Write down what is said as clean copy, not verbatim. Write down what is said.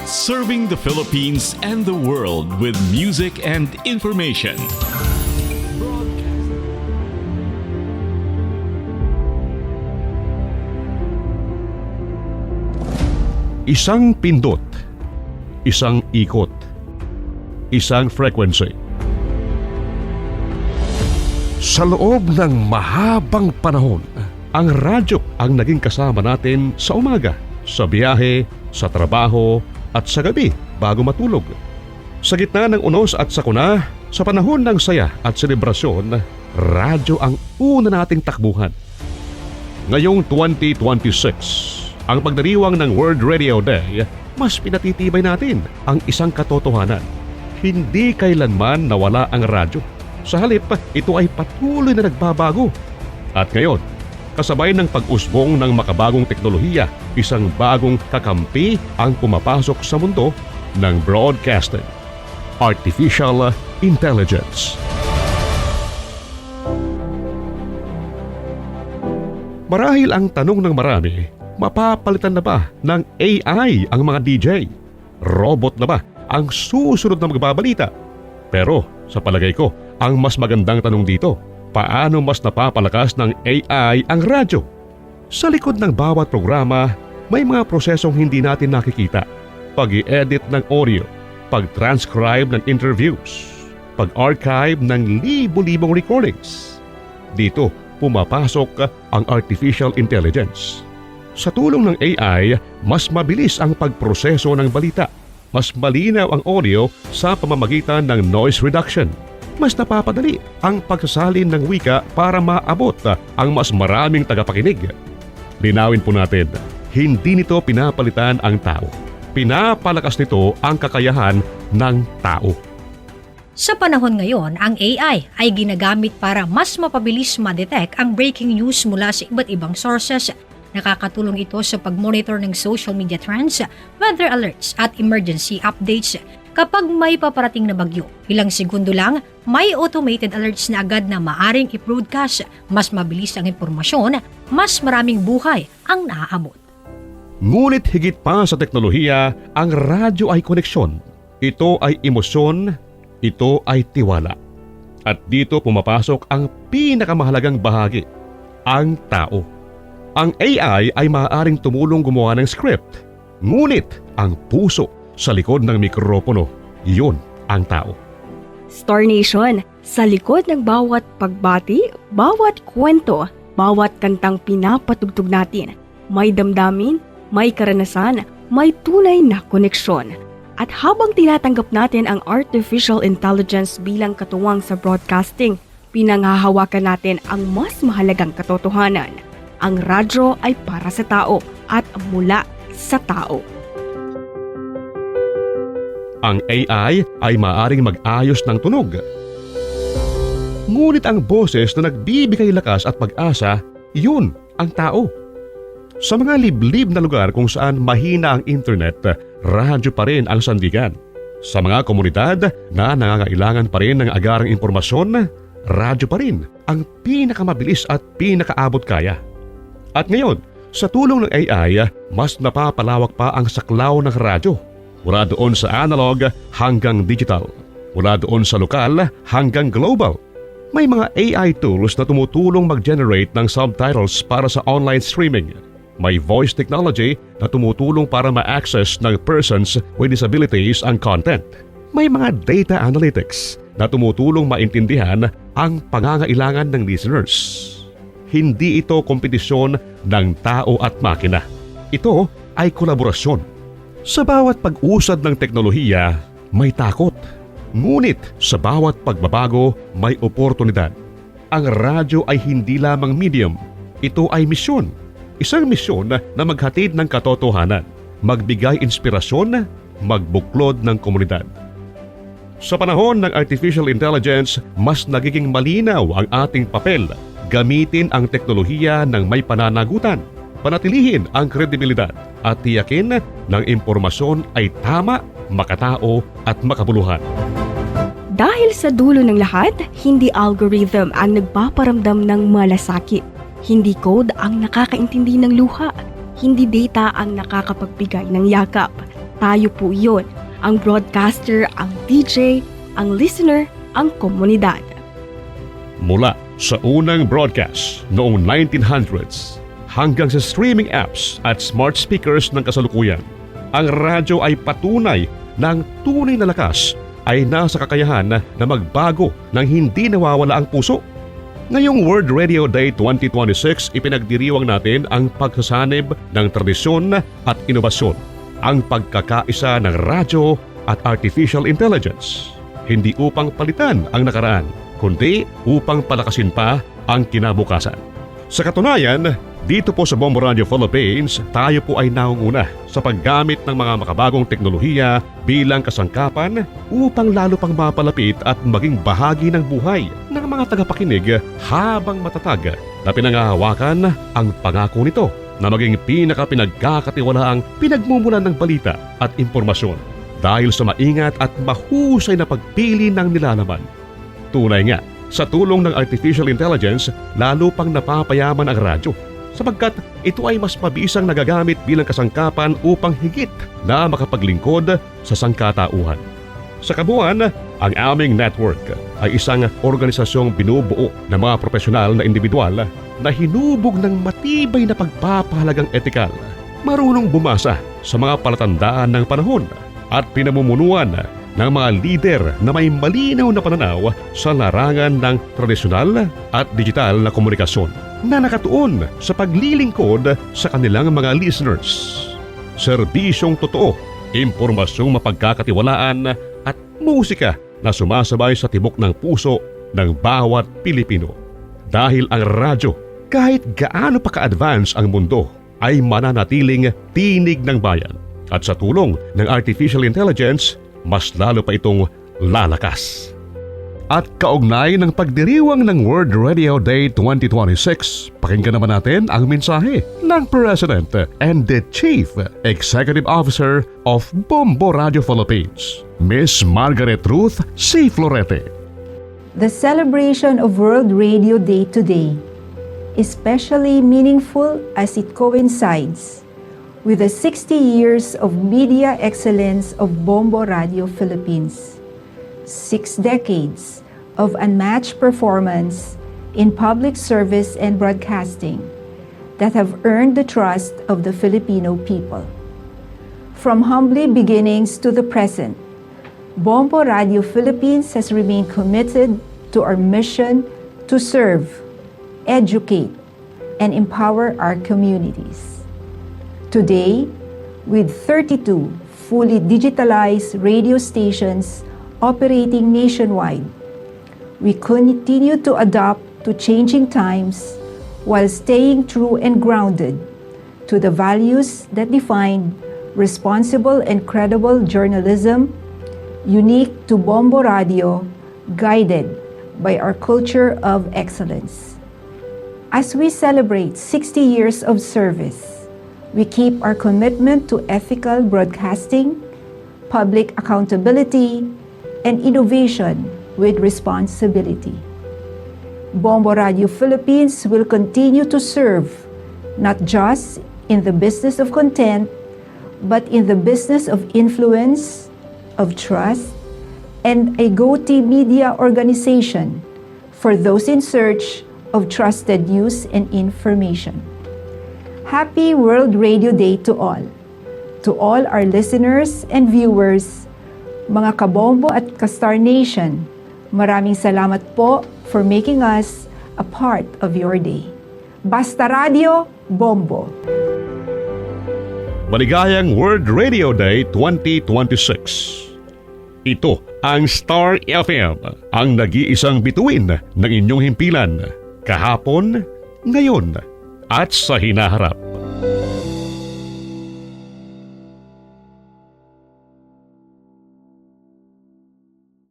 Serving the Philippines and the world with music and information. Isang pindot, isang ikot, isang frequency. Sa loob ng mahabang panahon, ang radyo ang naging kasama natin sa umaga, sa biyahe, sa trabaho, at sa gabi bago matulog. Sa gitna ng unos at sakuna, sa panahon ng saya at selebrasyon, radyo ang una nating takbuhan. Ngayong 2026, ang pagdiriwang ng World Radio Day, mas pinatitibay natin ang isang katotohanan. Hindi kailanman nawala ang radyo. Sa halip, ito ay patuloy na nagbabago. At ngayon, kasabay ng pag-usbong ng makabagong teknolohiya, isang bagong kakampi ang pumapasok sa mundo ng broadcasting. Artificial Intelligence. Marahil ang tanong ng marami, mapapalitan na ba ng AI ang mga DJ? Robot na ba ang susunod na magbabalita? Pero sa palagay ko, ang mas magandang tanong dito, paano mas napapalakas ng AI ang radyo? Sa likod ng bawat programa, may mga prosesong hindi natin nakikita. Pag-i-edit ng audio, pag-transcribe ng interviews, pag-archive ng libo-libong recordings. Dito, pumapasok ang artificial intelligence. Sa tulong ng AI, mas mabilis ang pagproseso ng balita. Mas malinaw ang audio sa pamamagitan ng noise reduction. Mas napapadali ang pagsasalin ng wika para maabot ang mas maraming tagapakinig. Linawin po natin, hindi nito pinapalitan ang tao. Pinapalakas nito ang kakayahan ng tao. Sa panahon ngayon, ang AI ay ginagamit para mas mapabilis ma-detect ang breaking news mula sa iba't ibang sources. Nakakatulong ito sa pag-monitor ng social media trends, weather alerts at emergency updates. Kapag may paparating na bagyo, ilang segundo lang, may automated alerts na agad na maaring i-broadcast. Mas mabilis ang impormasyon, mas maraming buhay ang naaabot. Ngunit higit pa sa teknolohiya, ang radyo ay koneksyon. Ito ay emosyon, ito ay tiwala. At dito pumapasok ang pinakamahalagang bahagi, ang tao. Ang AI ay maaaring tumulong gumawa ng script. Ngunit ang puso sa likod ng mikropono, iyon ang tao. Star Nation, sa likod ng bawat pagbati, bawat kwento, bawat kantang pinapatugtog natin, may damdamin, may karanasan, may tunay na koneksyon. At habang tinatanggap natin ang artificial intelligence bilang katuwang sa broadcasting, pinanghahawakan natin ang mas mahalagang katotohanan. Ang radyo ay para sa tao at mula sa tao. Ang AI ay maaaring mag-ayos ng tunog. Ngunit ang boses na nagbibigay lakas at pag-asa, yun ang tao. Sa mga liblib na lugar kung saan mahina ang internet, radyo pa rin ang sandigan. Sa mga komunidad na nangangailangan pa rin ng agarang impormasyon, radyo pa rin ang pinakamabilis at pinakaabot kaya. At ngayon, sa tulong ng AI, mas napapalawak pa ang saklaw ng radyo. Mula doon sa analog hanggang digital. Mula doon sa lokal hanggang global. May mga AI tools na tumutulong mag-generate ng subtitles para sa online streaming. May voice technology na tumutulong para ma-access ng persons with disabilities ang content. May mga data analytics na tumutulong maintindihan ang pangangailangan ng listeners. Hindi ito kompetisyon ng tao at makina. Ito ay kolaborasyon. Sa bawat pag-usad ng teknolohiya, may takot. Ngunit sa bawat pagbabago, may oportunidad. Ang radyo ay hindi lamang medium. Ito ay misyon. Isang misyon na maghatid ng katotohanan, magbigay inspirasyon, magbuklod ng komunidad. Sa panahon ng artificial intelligence, mas nagiging malinaw ang ating papel. Gamitin ang teknolohiya ng may pananagutan, panatilihin ang kredibilidad at tiyakin ng impormasyon ay tama, makatao at makabuluhan. Dahil sa dulo ng lahat, hindi algorithm ang nagpaparamdam ng malasakit. Hindi code ang nakakaintindi ng luha. Hindi data ang nakakapagbigay ng yakap. Tayo po yun, ang broadcaster, ang DJ, ang listener, ang komunidad. Mula sa unang broadcast noong 1900s hanggang sa streaming apps at smart speakers ng kasalukuyan, ang radyo ay patunay na ang tunay na lakas ay nasa kakayahan na magbago nang hindi nawawala ang puso. Ngayong World Radio Day 2026, ipinagdiriwang natin ang pagsasanib ng tradisyon at inobasyon, ang pagkakaisa ng radyo at artificial intelligence. Hindi upang palitan ang nakaraan, kundi upang palakasin pa ang kinabukasan. Sa katunayan, dito po sa Bombo Radio Philippines, tayo po ay naunguna sa paggamit ng mga makabagong teknolohiya bilang kasangkapan upang lalo pang mapalapit at maging bahagi ng buhay ng mga tagapakinig habang matatag na pinangahawakan ang pangako nito na maging pinakapinagkakatiwalaang pinagmumulan ng balita at impormasyon dahil sa maingat at mahusay na pagpili ng nilalaman. Tunay nga, sa tulong ng artificial intelligence, lalo pang napapayaman ang radyo sapagkat ito ay mas mabisang nagagamit bilang kasangkapan upang higit na makapaglingkod sa sangkatauhan. Sa kabuuan, ang aming network ay isang organisasyong binubuo ng mga profesional na individual na hinubog ng matibay na pagpapahalagang etikal, marunong bumasa sa mga palatandaan ng panahon at pinamumunuan ng mga lider na may malinaw na pananaw sa larangan ng tradisyonal at digital na komunikasyon na nakatuon sa paglilingkod sa kanilang mga listeners. Serbisyong totoo, impormasyong mapagkakatiwalaan at musika na sumasabay sa tibok ng puso ng bawat Pilipino. Dahil ang radyo, kahit gaano pa ka-advance ang mundo, ay mananatiling tinig ng bayan. At sa tulong ng artificial intelligence, mas lalo pa itong lalakas. At kaugnay ng pagdiriwang ng World Radio Day 2026, pakinggan naman natin ang mensahe ng President and the Chief Executive Officer of Bombo Radio Philippines, Miss Margaret Ruth C. Florete. The celebration of World Radio Day today is especially meaningful as it coincides with the 60 years of media excellence of Bombo Radio Philippines. 6 decades of unmatched performance in public service and broadcasting that have earned the trust of the Filipino people. From humble beginnings to the present, Bombo Radio Philippines has remained committed to our mission to serve, educate, and empower our communities. Today, with 32 fully digitalized radio stations operating nationwide, we continue to adapt to changing times while staying true and grounded to the values that define responsible and credible journalism, unique to Bombo Radio, guided by our culture of excellence. As we celebrate 60 years of service, we keep our commitment to ethical broadcasting, public accountability, and innovation with responsibility. Bombo Radio Philippines will continue to serve not just in the business of content, but in the business of influence, of trust, and a go-to media organization for those in search of trusted news and information. Happy World Radio Day to all. To all our listeners and viewers, mga kabombo at ka-Star Nation, maraming salamat po for making us a part of your day. Basta Radio, Bombo! Maligayang World Radio Day 2026. Ito ang Star FM, ang nag-iisang bituin ng inyong himpilan, kahapon, ngayon, at sa hinaharap.